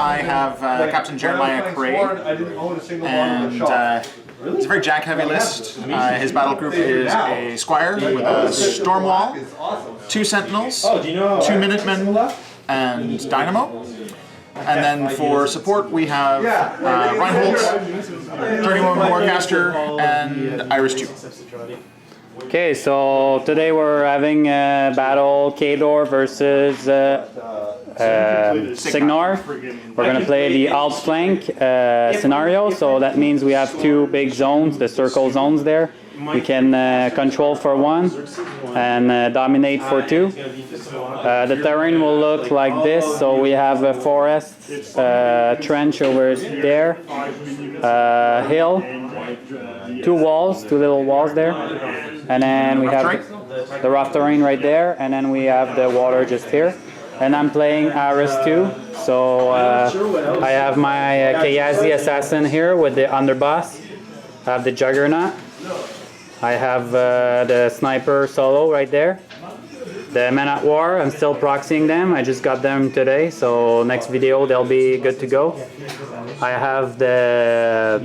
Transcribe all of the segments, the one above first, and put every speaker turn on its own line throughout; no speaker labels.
I have Captain Jeremiah Kraye, and it's a very jack-heavy list. His battle group is a Squire with a Stormwall, 2 Sentinels, 2 Minutemen, and Dynamo. And then for support we have Warmahordes, 31 Warcaster, and Irusk2.
Okay, so today we're having a battle Khador versus Cygnar. We're going to play the outflank scenario, so that means we have 2 big zones, the circle zones there. We can control for 1 and dominate for 2. The terrain will look like this, so we have a forest, trench over there, hill, 2 walls, 2 little walls there, and then we have the rough terrain right there, and then we have the water just here. And I'm playing Irusk2, so I have my Kraye assassin here with the underboss. I have the Juggernaut. I have the sniper solo right there. The men at war, I'm still proxying them. I just got them today, so next video they'll be good to go. I have the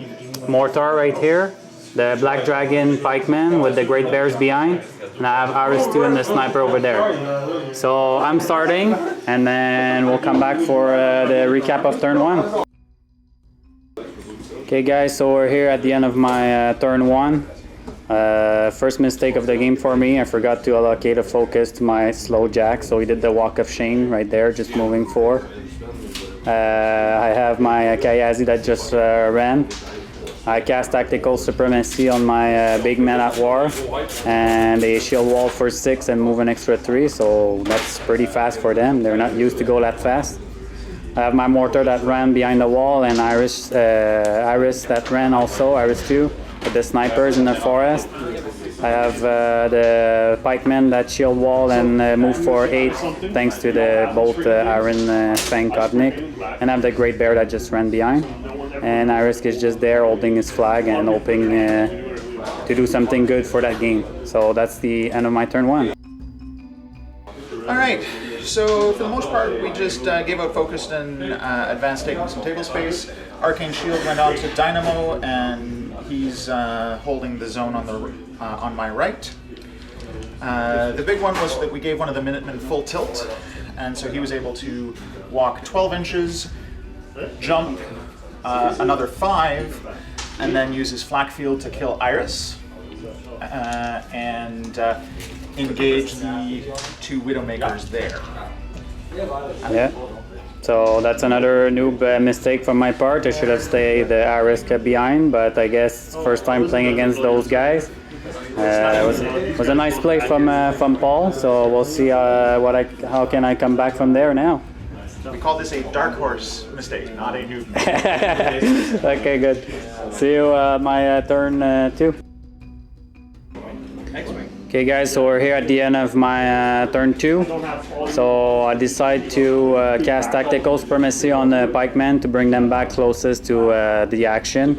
mortar right here, the black dragon pikeman with the great bears behind, and I have Irusk2 and the sniper over there. So I'm starting, and then we'll come back for the recap of turn 1. Okay guys, so we're here at the end of my turn 1. First mistake of the game for me, I forgot to allocate a focus to my slow jack, so he did the walk of shame right there, just moving forward. I have my Kraye that just ran. I cast Tactical Supremacy on my big men at war, and a shield wall for 6 and move an extra 3, so that's pretty fast for them. They're not used to go that fast. I have my mortar that ran behind the wall, and Iris that ran also, Irusk2, with the snipers in the forest. I have the pikemen that shield wall and move for 8 thanks to the both Iron Fang Kovnik, and I have the great bear that just ran behind. And Irusk is just there holding his flag and hoping to do something good for that game. So that's the end of my turn 1.
Alright, so for the most part we just gave out focus and advanced taking some table space. Arcane Shield went on to Dynamo, and he's holding the zone on my right. The big one was that we gave one of the Minutemen full tilt, and so he was able to walk 12 inches, jump another 5, and then use his flak field to kill Iris, and engage the 2 Widowmakers there.
Yeah, so that's another noob mistake from my part. I should have stayed the Irusk behind, but I guess first time playing against those guys. It was a nice play from Paul, so we'll see how can I come back from there now.
We call this a dark horse mistake, not a noob.
Okay, good. See you my turn 2. Okay guys, so we're here at the end of my turn 2. So I decide to cast Tactical Supremacy on the pikemen to bring them back closest to the action.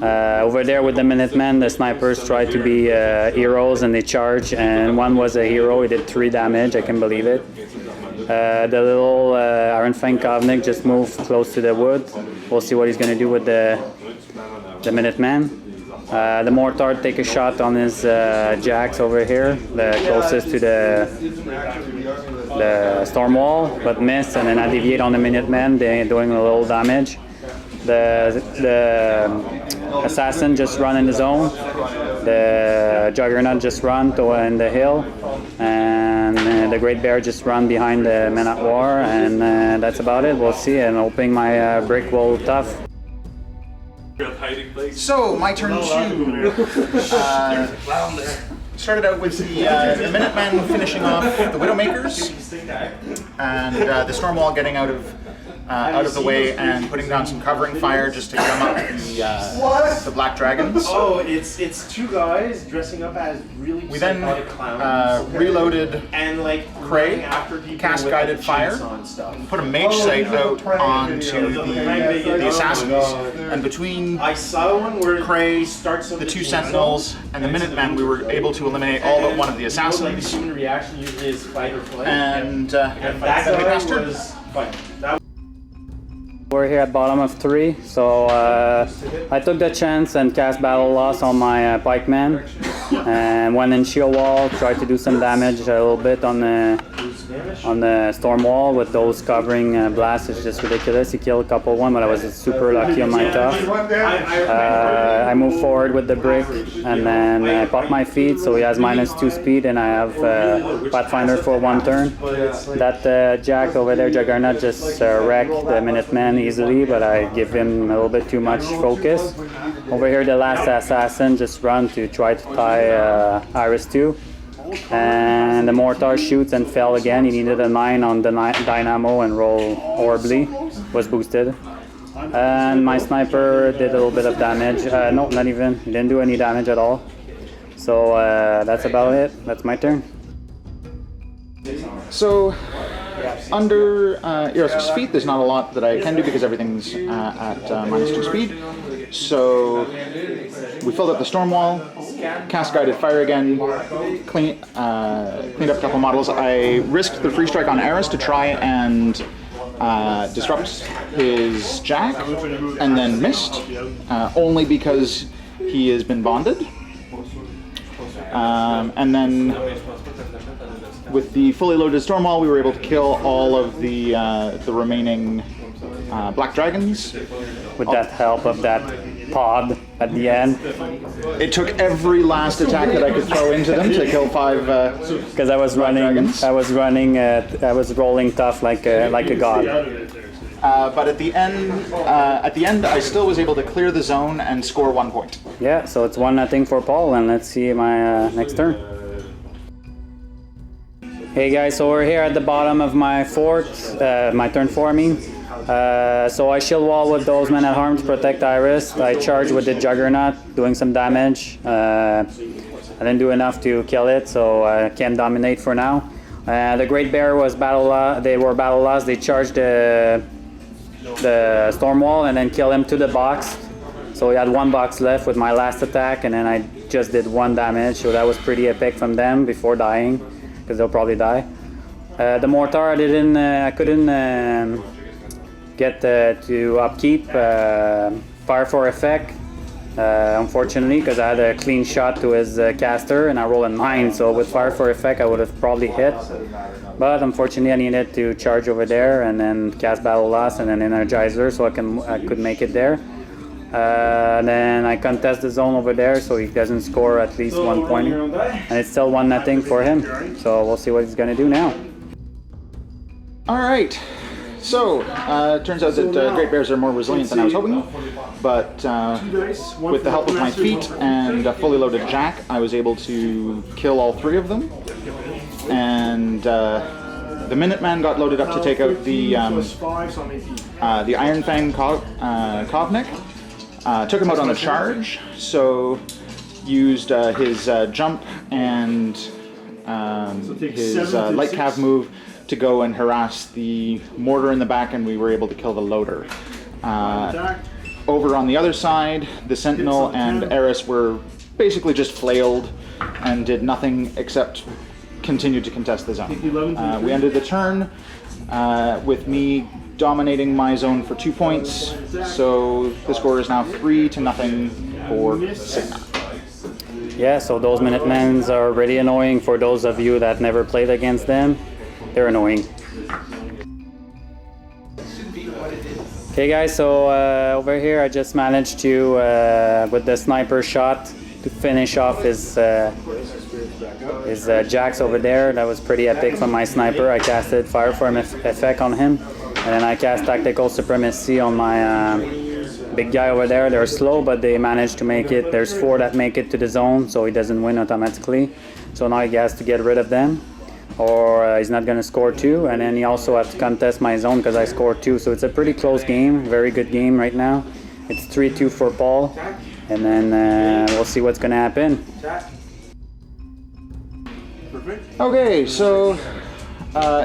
Over there with the Minutemen, the snipers try to be heroes and they charge, and one was a hero, he did 3 damage, I can believe it. The little Iron Fang Kovnik just moved close to the wood. We'll see what he's going to do with the Minutemen. The mortar take a shot on his jacks over here, the closest to the storm wall, but miss, and then I deviate on the Minutemen, they're doing a little damage. The assassin just run in the zone, the Juggernaut just run in the hill, and the Great Bear just run behind the men at war, and that's about it. We'll see, and hoping my brick will tough.
So, my turn 2. Started out with the Minutemen finishing off the Widowmakers, and the Stormwall getting out of the way and putting down some covering fire just to gum up the Black Dragons.
Oh, it's 2 guys dressing up as really psychotic clowns.
Reloaded
and like
Kraye, cast guided fire, put a mage sight out onto the assassins, and between Kraye, the 2 sentinels, and the Minutemen, we were able to eliminate all but one of the assassins.
Human reaction usually is fight or flight.
And then we passed turn.
We're here at bottom of 3, so I took the chance and cast Battle Loss on my pikeman, and went in shield wall, tried to do some damage a little bit on the storm wall with those covering blasts. It's just ridiculous. He killed a couple one, but I was super lucky on my tough. I moved forward with the brick, and then I popped my feet, so he has -2 speed, and I have Pathfinder for 1 turn. That Jack over there, Juggernaut, just wrecked the Minuteman easily, but I give him a little bit too much focus. Over here, the last assassin just run to try to tie Irusk2, and the mortar shoots and fell again. He needed a 9 on the dynamo and roll horribly, was boosted. And my sniper did a little bit of damage. No, not even. He didn't do any damage at all. So that's about it. That's my turn.
So, under Irusk's feet, there's not a lot that I can do because everything's at -2 speed. So, we filled up the storm wall, cast guided fire again, cleaned up a couple models. I risked the free strike on Irusk to try and disrupt his Jack, and then missed, only because he has been bonded. And then with the fully loaded storm wall, we were able to kill all of the remaining black dragons.
With that help of that pod at the end.
It took every last attack that I could throw into them to kill 5.
Because I was running,
dragons.
I was rolling tough like a god.
But at the end, I still was able to clear the zone and score 1 point.
Yeah, so it's 1-0 for Paul, and let's see my next turn. Hey guys, so we're here at the bottom of my fort, my turn 4 I mean. So I shield wall with those men at arms to protect Irusk. I charge with the Juggernaut, doing some damage. I didn't do enough to kill it, so I can't dominate for now. The Great Bear was they were battle lost. They charged the storm wall and then kill him to the box. So he had 1 box left with my last attack, and then I just did 1 damage. So that was pretty epic from them before dying, because they'll probably die. The mortar I couldn't get to upkeep. Fire for effect, unfortunately, because I had a clean shot to his caster and I rolled a 9, so with fire for effect I would have probably hit. But unfortunately I needed to charge over there and then cast Battle Loss and then Energizer, so I could make it there. Then I contest the zone over there, so he doesn't score at least 1 point, and it's still 1-0 for him. So we'll see what he's gonna do now.
All right. So, turns out that Great Bears are more resilient than I was hoping, but with the help of my feet and a fully loaded Jack, I was able to kill all 3 of them. And the Minuteman got loaded up to take out the Iron Fang Kovnik. Took him out on a charge, so used his jump and his light cav move to go and harass the mortar in the back, and we were able to kill the loader. Over on the other side, the Sentinel and Eris were basically just flailed and did nothing except continue to contest the zone. We ended the turn with me dominating my zone for 2 points, so the score is now 3-0 for Cygnar.
Yeah, so those Minutemens are really annoying for those of you that never played against them. They're annoying. Okay guys, so over here I just managed to, with the sniper shot, to finish off his jacks over there. That was pretty epic from my sniper. I casted Fire for effect on him, and then I cast Tactical Supremacy on my big guy over there. They're slow, but they managed to make it. There's 4 that make it to the zone, so he doesn't win automatically. So now he has to get rid of them, or he's not going to score 2, and then he also has to contest my zone because I scored 2. So it's a pretty close game, very good game right now. It's 3-2 for Paul, and then we'll see what's going to happen.
Okay, so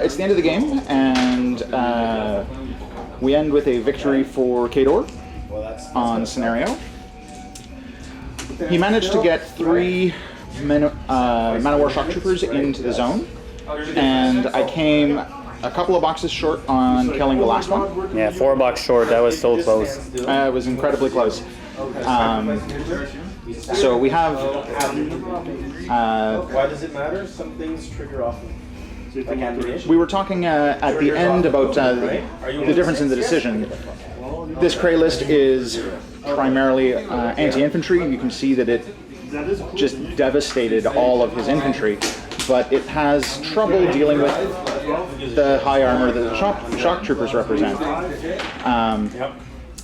it's the end of the game, and we end with a victory for Khador on scenario. He managed to get 3 Man-O-War Shock Troopers into the zone, and I came a couple of boxes short on killing the last one.
Yeah, 4 box short. That was so close.
It was incredibly close. So we have.
Why does it matter? Some things trigger off. Like ammunition.
We were talking at the end about the difference in the decision. This Kraye list is primarily anti-infantry. You can see that it just devastated all of his infantry, but it has trouble dealing with the high armor that the shock troopers represent.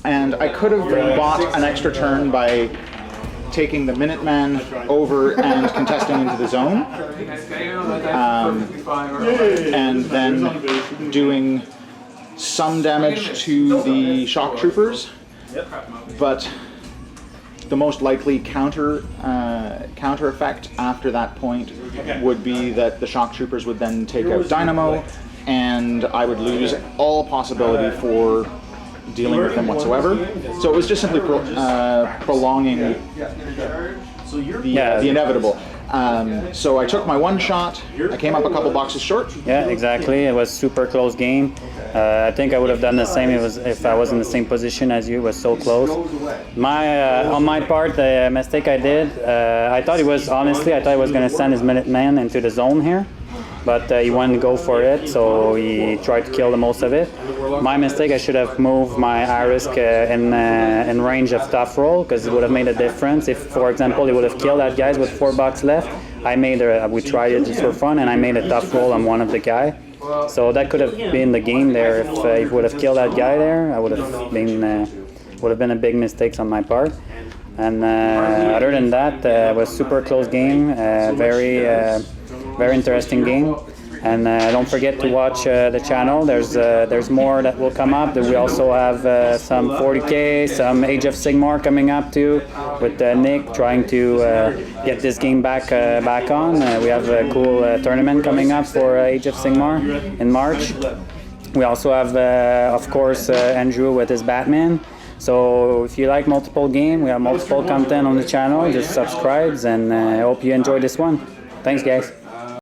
And I could have bought an extra turn by taking the Minuteman over and contesting into the zone, and then doing some damage to the shock troopers, but the most likely counter effect after that point would be that the shock troopers would then take out Dynamo, and I would lose all possibility for dealing with them whatsoever. So it was just simply prolonging the inevitable. So I took my one shot. I came up a couple boxes short.
Yeah, exactly. It was super close game. I think I would have done the same if I was in the same position as you. It was so close. On my part, the mistake I did, I thought he was going to send his Minuteman into the zone here, but he wanted to go for it, so he tried to kill the most of it. My mistake, I should have moved my Irusk in range of tough roll, because it would have made a difference. If, for example, he would have killed that guys with 4 bucks left, we tried it just for fun, and I made a tough roll on one of the guy. So that could have been the game there. If he would have killed that guy there, I would have been a big mistake on my part. And other than that, it was super close game, very interesting game. And don't forget to watch the channel. There's more that will come up. We also have some 40K, some Age of Cygnar coming up too, with Nick trying to get this game back on. We have a cool tournament coming up for Age of Cygnar in March. We also have, of course, Andrew with his Batman. So if you like multiple game, we have multiple content on the channel. Just subscribe, and I hope you enjoy this one. Thanks, guys.